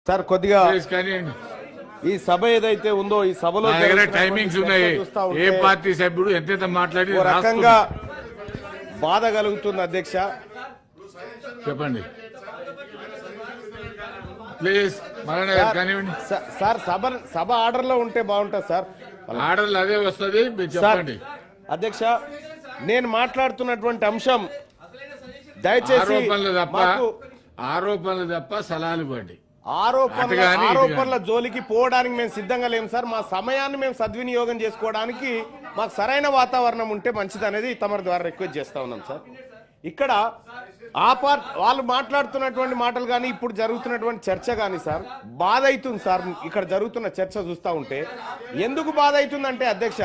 Sir కొద్దిగా ఈ సభ ఏదైతే ఉందో ఈ సభలో టైమింగ్స్ ఉన్నాయి. ఏ పార్టీ సభ్యుడు ఎంత మాట్లాడి రకంగా బాధ కలుగుతుంది అధ్యక్ష. చెప్పండి ప్లీజ్. సార్ సభ ఆర్డర్ లో ఉంటే బాగుంటుంది సార్. ఆర్డర్లు అదే వస్తుంది, మీరు చెప్పండి అధ్యక్ష. నేను మాట్లాడుతున్నటువంటి అంశం దయచేసి ఆరోపణలు తప్ప సలహాలు ఇవ్వండి. ఆరోపణల జోలికి పోవడానికి మేము సిద్ధంగా లేము సార్. మా సమయాన్ని మేము సద్వినియోగం చేసుకోవడానికి మాకు సరైన వాతావరణం ఉంటే మంచిది అనేది తమరి ద్వారా రిక్వెస్ట్ చేస్తా ఉన్నాం సార్. ఇక్కడ వాళ్ళు మాట్లాడుతున్నటువంటి మాటలు కానీ ఇప్పుడు జరుగుతున్నటువంటి చర్చ కానీ సార్ బాధ అవుతుంది సార్. ఇక్కడ జరుగుతున్న చర్చ చూస్తూ ఉంటే ఎందుకు బాధ అవుతుందంటే అధ్యక్ష,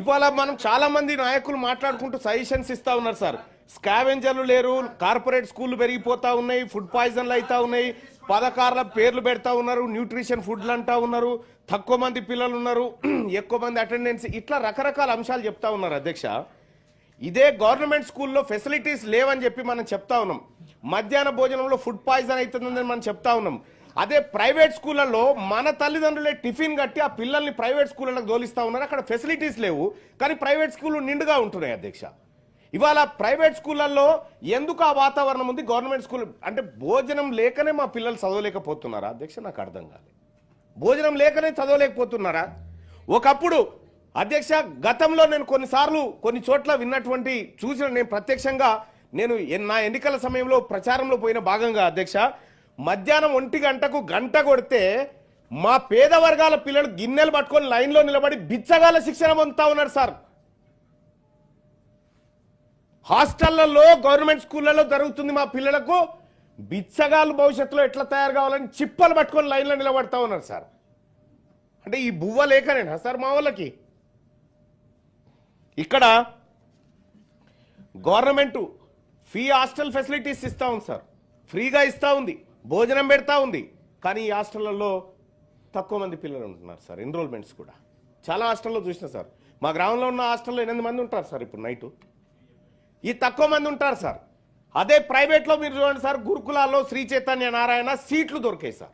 ఇవాళ మనం చాలా మంది నాయకులు మాట్లాడుకుంటూ సజెషన్స్ ఇస్తా ఉన్నారు సార్. స్కావెంజర్లు లేరు, కార్పొరేట్ స్కూళ్లు పెరిగిపోతా ఉన్నాయి, ఫుడ్ పాయిజన్లు అవుతా ఉన్నాయి, పథకాల పేర్లు పెడతా ఉన్నారు, న్యూట్రిషన్ ఫుడ్లు అంటా ఉన్నారు, తక్కువ మంది పిల్లలు ఉన్నారు, ఎక్కువ మంది అటెండెన్స్, ఇట్లా రకరకాల అంశాలు చెప్తా ఉన్నారు అధ్యక్ష. ఇదే గవర్నమెంట్ స్కూల్లో ఫెసిలిటీస్ లేవని చెప్పి మనం చెప్తా ఉన్నాం. మధ్యాహ్న భోజనంలో ఫుడ్ పాయిజన్ అవుతుందని మనం చెప్తా ఉన్నాం. అదే ప్రైవేట్ స్కూళ్ళల్లో మన తల్లిదండ్రులే టిఫిన్ కట్టి ఆ పిల్లల్ని ప్రైవేట్ స్కూళ్ళకి దోలిస్తా ఉన్నారు. అక్కడ ఫెసిలిటీస్ లేవు, కానీ ప్రైవేట్ స్కూళ్ళు నిండుగా ఉంటున్నాయి అధ్యక్ష. ఇవాళ ప్రైవేట్ స్కూళ్ళల్లో ఎందుకు ఆ వాతావరణం ఉంది, గవర్నమెంట్ స్కూల్ అంటే భోజనం లేకనే మా పిల్లలు చదవలేకపోతున్నారా అధ్యక్ష? నాకు అర్థం కాలేదు. భోజనం లేకనే చదవలేకపోతున్నారా? ఒకప్పుడు అధ్యక్ష గతంలో నేను కొన్నిసార్లు కొన్ని చోట్ల విన్నటువంటి చూసిన, నేను ప్రత్యక్షంగా నేను నా ఎన్నికల సమయంలో ప్రచారంలో పోయిన భాగంగా అధ్యక్ష, మధ్యాహ్నం 1 గంటకు గంట కొడితే మా పేద వర్గాల పిల్లలు గిన్నెలు పట్టుకొని లైన్లో నిలబడి బిచ్చగాల శిక్షణ పొందుతా ఉన్నారు సార్. హాస్టళ్లలో గవర్నమెంట్ స్కూళ్లలో జరుగుతుంది. మా పిల్లలకు బిచ్చగాళ్ళు భవిష్యత్తులో ఎట్లా తయారు కావాలని చిప్పలు పట్టుకొని లైన్లో నిలబడతా ఉన్నారు సార్. అంటే ఈ బువ్వ లేకనేనా సార్ మా వాళ్ళకి? ఇక్కడ గవర్నమెంట్ ఫ్రీ హాస్టల్ ఫెసిలిటీస్ ఇస్తా ఉంది సార్, ఫ్రీగా ఇస్తా ఉంది, భోజనం పెడతా ఉంది. కానీ ఈ హాస్టళ్లలో తక్కువ మంది పిల్లలు ఉంటున్నారు సార్. ఎన్రోల్మెంట్స్ కూడా చాలా హాస్టల్లో చూసిన సార్. మా గ్రామంలో ఉన్న హాస్టల్లో 8 మంది ఉంటారు సార్ ఇప్పుడు నైటు. ఈ తక్కువ మంది ఉంటారు సార్. అదే ప్రైవేట్లో మీరు చూడండి సార్, గురుకులాల్లో శ్రీ చైతన్య నారాయణ సీట్లు దొరికాయి సార్.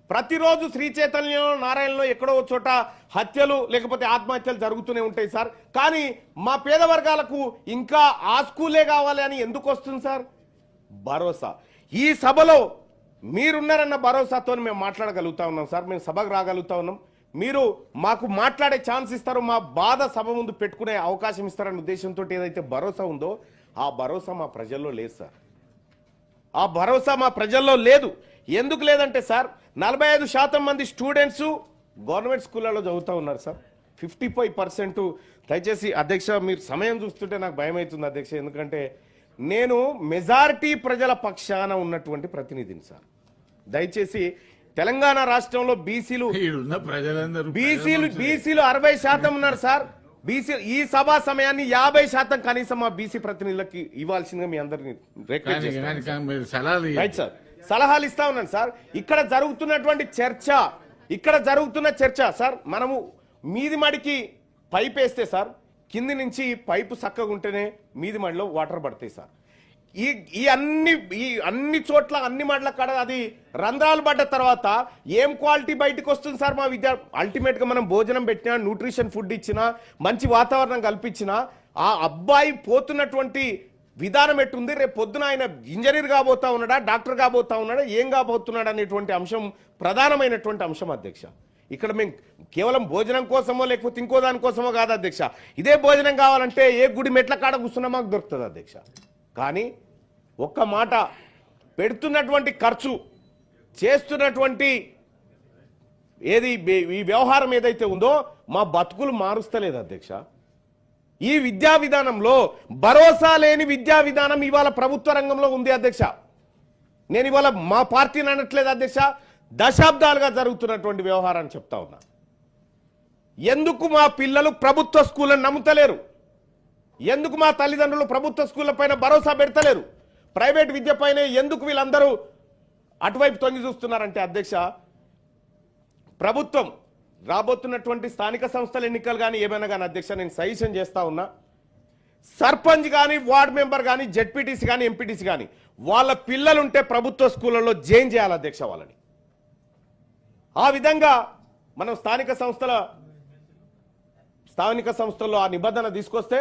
ప్రతిరోజు శ్రీ చైతన్య నారాయణలో ఎక్కడో చోట హత్యలు లేకపోతే ఆత్మహత్యలు జరుగుతూనే ఉంటాయి సార్. కానీ మా పేద వర్గాలకు ఇంకా ఆ స్కూలే కావాలి అని ఎందుకు వస్తుంది సార్? భరోసా. ఈ సభలో మీరున్నారన్న భరోసాతో మేము మాట్లాడగలుగుతా ఉన్నాం సార్. మేము సభకు రాగలుగుతా ఉన్నాం. మీరు మాకు మాట్లాడే ఛాన్స్ ఇస్తారు, మా బాధ సభ ముందు పెట్టుకునే అవకాశం ఇస్తారన్న ఉద్దేశంతో ఏదైతే భరోసా ఉందో ఆ భరోసా మా ప్రజల్లో లేదు సార్. ఆ భరోసా మా ప్రజల్లో లేదు. ఎందుకు లేదంటే సార్ 45% మంది స్టూడెంట్స్ గవర్నమెంట్ స్కూళ్ళలో చదువుతూ ఉన్నారు సార్. 55%. దయచేసి అధ్యక్ష మీరు సమయం చూస్తుంటే నాకు భయం అవుతుంది అధ్యక్ష. ఎందుకంటే నేను మెజారిటీ ప్రజల పక్షాన ఉన్నటువంటి ప్రతినిధిని సార్. దయచేసి తెలంగాణ రాష్ట్రంలో బీసీలు 60% ఉన్నారు సార్. బీసీ ఈ సభా సమయాన్ని 50% కనీసం మా బీసీ ప్రతినిధులకి ఇవ్వాల్సిందిగా మీ అందరినీ సార్ సలహాలు ఇస్తా ఉన్నాను సార్. ఇక్కడ జరుగుతున్న చర్చ సార్, మనము మీది మడికి పైప్ వేస్తే సార్ కింది నుంచి పైపు చక్కగా ఉంటేనే మీది మడిలో వాటర్ పడతాయి సార్. ఈ అన్ని చోట్ల అన్ని మడ్ల కాడ అది రంధ్రాలు పడ్డ తర్వాత ఏం క్వాలిటీ బయటకు వస్తుంది సార్? మా అల్టిమేట్గా మనం భోజనం పెట్టినా, న్యూట్రిషన్ ఫుడ్ ఇచ్చినా, మంచి వాతావరణం కల్పించినా ఆ అబ్బాయి పోతున్నటువంటి విధానం ఎట్టుంది, రేపు పొద్దున ఆయన ఇంజనీర్ కాబోతా ఉన్నాడా, డాక్టర్ కాబోతా ఉన్నాడా, ఏం కాబోతున్నాడు అనేటువంటి అంశం ప్రధానమైనటువంటి అంశం అధ్యక్ష. ఇక్కడ మేము కేవలం భోజనం కోసమో లేకపోతే ఇంకో దానికోసమో కాదు అధ్యక్ష. ఇదే భోజనం కావాలంటే ఏ గుడి మెట్ల కాడ కూర్చున్నా మాకు దొరుకుతుంది అధ్యక్ష. కానీ ఒక్క మాట, పెడుతున్నటువంటి ఖర్చు, చేస్తున్నటువంటి ఈ వ్యవహారం ఏదైతే ఉందో మా బతుకులు మారుస్తలేదు అధ్యక్ష. ఈ విద్యా విధానంలో భరోసా లేని విద్యా విధానం ఇవాళ ప్రభుత్వ రంగంలో ఉంది అధ్యక్ష. నేను ఇవాళ మా పార్టీని అనట్లేదు అధ్యక్ష, దశాబ్దాలుగా జరుగుతున్నటువంటి వ్యవహారాన్ని చెప్తా ఉన్నా. ఎందుకు మా పిల్లలు ప్రభుత్వ స్కూళ్ళని నమ్ముతలేరు? ఎందుకు మా తల్లిదండ్రులు ప్రభుత్వ స్కూళ్ళ పైన భరోసా పెడతలేరు? ప్రైవేట్ విద్య పైన ఎందుకు వీళ్ళందరూ అటువైపు తొంగి చూస్తున్నారంటే అధ్యక్ష, ప్రభుత్వం రాబోతున్నటువంటి స్థానిక సంస్థల ఎన్నికలు కానీ ఏమైనా కానీ అధ్యక్ష, నేను సజెషన్ చేస్తా ఉన్నా, సర్పంచ్ కానీ వార్డ్ మెంబర్ కానీ జెడ్పీటీసీ కానీ ఎంపీటీసీ కానీ వాళ్ళ పిల్లలుంటే ప్రభుత్వ స్కూళ్ళలో జాయిన్ చేయాలి అధ్యక్ష వాళ్ళని. ఆ విధంగా మనం స్థానిక సంస్థల్లో ఆ నిబంధన తీసుకొస్తే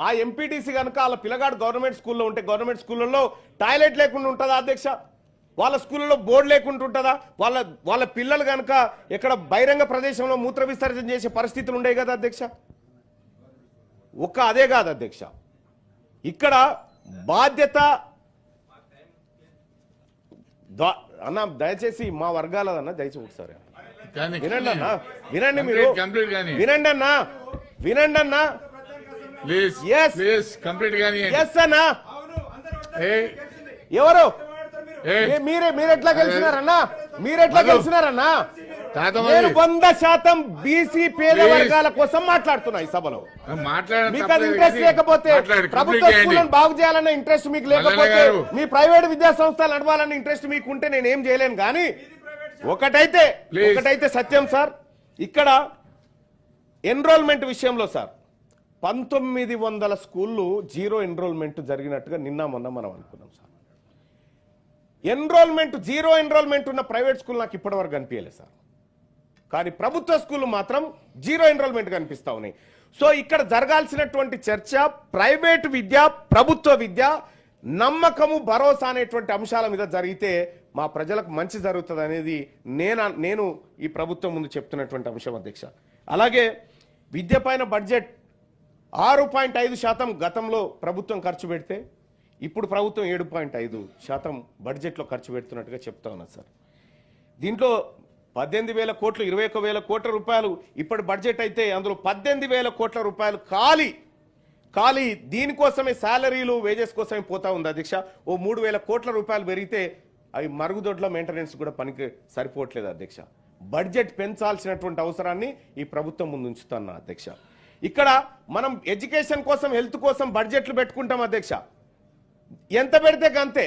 ఆ ఎంపీటీసీ కనుక వాళ్ళ పిల్లగాడు గవర్నమెంట్ స్కూల్లో ఉంటే గవర్నమెంట్ స్కూళ్ళలో టాయిలెట్ లేకుండా ఉంటుందా అధ్యక్ష? వాళ్ళ స్కూళ్ళలో బోర్డు లేకుండా ఉంటుందా? వాళ్ళ పిల్లలు కనుక ఎక్కడ బహిరంగ ప్రదేశంలో మూత్ర విసర్జన చేసే పరిస్థితులు ఉండేవి కదా అధ్యక్ష? అదే కాదు అధ్యక్ష, ఇక్కడ బాధ్యత అన్న దయచేసి మా వర్గాలదన్న దయచేసి ఒకసారి వినండి అన్న, వినండి మీరు, వినండి అన్న, వినండి అన్న. ఎవరు మీరెట్లా గెలిచినారన్నా? మీరెట్లా గెలిచినారన్నా? నేను 100% బీసీ పేద వర్గాల కోసం మాట్లాడుతున్నా ఈ సభలో. మీకు అది ఇంట్రెస్ట్ లేకపోతే, ప్రభుత్వ స్కూళ్ళను బాగు చేయాలన్న ఇంట్రెస్ట్ మీకు లేకపోతే, మీ ప్రైవేట్ విద్యా సంస్థలు నడవాలన్న ఇంట్రెస్ట్ మీకుంటే నేను ఏం చేయలేను. కానీ ఒకటైతే సత్యం సార్, ఇక్కడ ఎన్రోల్మెంట్ విషయంలో సార్ 1900 స్కూళ్ళు జీరో ఎన్రోల్మెంట్ జరిగినట్టుగా నిన్న మొన్న మనం అనుకున్నాం సార్. జీరో ఎన్రోల్మెంట్ ఉన్న ప్రైవేట్ స్కూల్ నాకు ఇప్పటివరకు కనిపించలేదు సార్. కానీ ప్రభుత్వ స్కూళ్ళు మాత్రం జీరో ఎన్రోల్మెంట్ కనిపిస్తా ఉన్నాయి. సో ఇక్కడ జరగాల్సినటువంటి చర్చ ప్రైవేట్ విద్య, ప్రభుత్వ విద్య, నమ్మకము, భరోసా అనేటువంటి అంశాల మీద జరిగితే మా ప్రజలకు మంచి జరుగుతుంది అనేది నేను ఈ ప్రభుత్వం ముందు చెప్తున్నటువంటి అంశం అధ్యక్ష. అలాగే విద్య పైన బడ్జెట్ 6.5% గతంలో ప్రభుత్వం ఖర్చు పెడితే ఇప్పుడు ప్రభుత్వం 7.5% బడ్జెట్లో ఖర్చు పెడుతున్నట్టుగా చెప్తా ఉన్నారు సార్. దీంట్లో 18,000 కోట్లు, 21,000 కోట్ల రూపాయలు ఇప్పటి బడ్జెట్ అయితే అందులో 18,000 కోట్ల రూపాయలు ఖాళీ దీనికోసమే శాలరీలు, వేజెస్ కోసమే పోతా ఉంది అధ్యక్ష. 3,000 కోట్ల రూపాయలు పెరిగితే అవి మరుగుదొడ్ల మెయింటెనెన్స్ కూడా పనికి సరిపోవట్లేదు అధ్యక్ష. బడ్జెట్ పెంచాల్సినటువంటి అవసరాన్ని ఈ ప్రభుత్వం ముందు ఉంచుతున్నా అధ్యక్ష. ఇక్కడ మనం ఎడ్యుకేషన్ కోసం, హెల్త్ కోసం బడ్జెట్లు పెట్టుకుంటాం అధ్యక్ష, ఎంత పెడితే అంతే.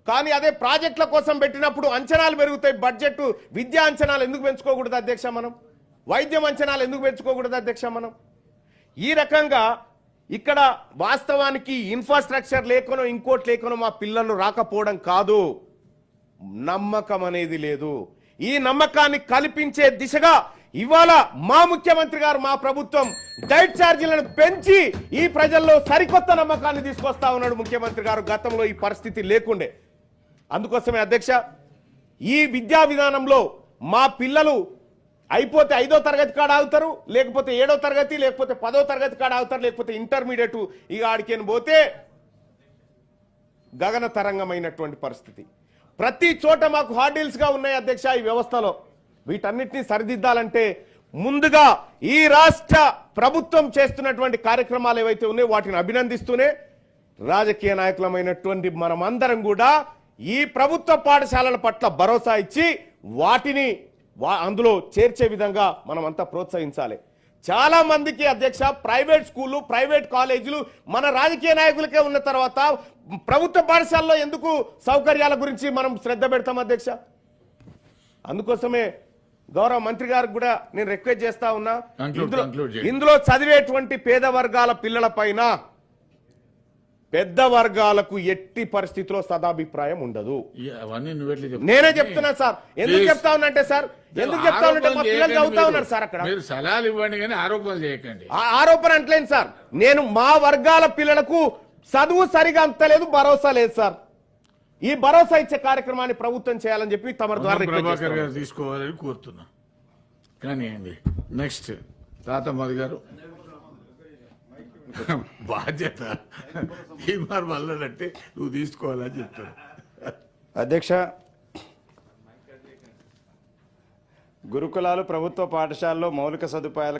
కానీ అదే ప్రాజెక్టుల కోసం పెట్టినప్పుడు అంచనాలు పెరుగుతాయి. బడ్జెట్ విద్యా అంచనాలు ఎందుకు పెంచుకోకూడదు అధ్యక్ష? మనం వైద్యం అంచనాలు ఎందుకు పెంచుకోకూడదు అధ్యక్ష? మనం ఈ రకంగా ఇక్కడ వాస్తవానికి ఇన్ఫ్రాస్ట్రక్చర్ లేకనో ఇంకోటి లేకనో మా పిల్లలు రాకపోవడం కాదు, నమ్మకం అనేది లేదు. ఈ నమ్మకాన్ని కల్పించే దిశగా ఇవాళ మా ముఖ్యమంత్రి గారు, మా ప్రభుత్వం డైట్ ఛార్జీలను పెంచి ఈ ప్రజల్లో సరికొత్త నమ్మకాన్ని తీసుకొస్తా ఉన్నాడు ముఖ్యమంత్రి గారు. గతంలో ఈ పరిస్థితి లేకుండే. అందుకోసమే అధ్యక్ష ఈ విద్యా విధానంలో మా పిల్లలు అయిపోతే 5వ తరగతి కాడ ఆగుతారు, లేకపోతే 7వ తరగతి, లేకపోతే 10వ తరగతి కాడ ఆగుతారు, లేకపోతే ఇంటర్మీడియట్ ఇక ఆడికేని పోతే గగన తరంగమైనటువంటి పరిస్థితి. ప్రతి చోట మాకు హార్డిల్స్ గా ఉన్నాయి అధ్యక్ష ఈ వ్యవస్థలో. వీటన్నిటిని సరిదిద్దాలంటే ముందుగా ఈ రాష్ట్ర ప్రభుత్వం చేస్తున్నటువంటి కార్యక్రమాలు ఏవైతే ఉన్నాయో వాటిని అభినందిస్తూనే రాజకీయ నాయకులమైనటువంటి మనమందరం కూడా ఈ ప్రభుత్వ పాఠశాలల పట్ల భరోసా ఇచ్చి వాటిని అందులో చేర్చే విధంగా మనమంతా ప్రోత్సహించాలి. చాలా మందికి అధ్యక్ష ప్రైవేట్ స్కూళ్ళు, ప్రైవేట్ కాలేజీలు మన రాజకీయ నాయకులకే ఉన్న తర్వాత ప్రభుత్వ పాఠశాలలో ఎందుకు సౌకర్యాల గురించి మనం శ్రద్ధ పెడతాం అధ్యక్ష? అందుకోసమే గౌరవ మంత్రి గారికి కూడా నేను రిక్వెస్ట్ చేస్తా ఉన్నా, ఇందులో చదివేటువంటి పేద వర్గాల పిల్లల పైన పెద్ద వర్గాలకు ఎట్టి పరిస్థితిలో సదాభిప్రాయం ఉండదు. నేనే చెప్తున్నా సార్. ఎందుకు చెప్తా ఉన్నంటే సార్, ఎందుకు చెప్తా ఉన్నంటే మా పిల్లలు చదువుతా ఉన్నారు సార్. అక్కడ సలహాలు ఇవ్వండి కానీ ఆరోపణలు చేయకండి. ఆరోపణ అంటలేను సార్. నేను మా వర్గాల పిల్లలకు చదువు సరిగా అంతలేదు, భరోసా లేదు సార్. ఈ భరోసా ఇచ్చే కార్యక్రమాన్ని ప్రభుత్వం చేయాలని చెప్పి తమ ద్వారా ప్రభాకర్ గారు తీసుకోవాలని కోరుతున్నా. కానీ నెక్స్ట్ తాతమ్మది గారు బాధ్యత ఈ మరి వల్లనంటే నువ్వు తీసుకోవాలని చెప్తాను. అధ్యక్ష, గురుకులాలు ప్రభుత్వ పాఠశాలలో మౌలిక సదుపాయాల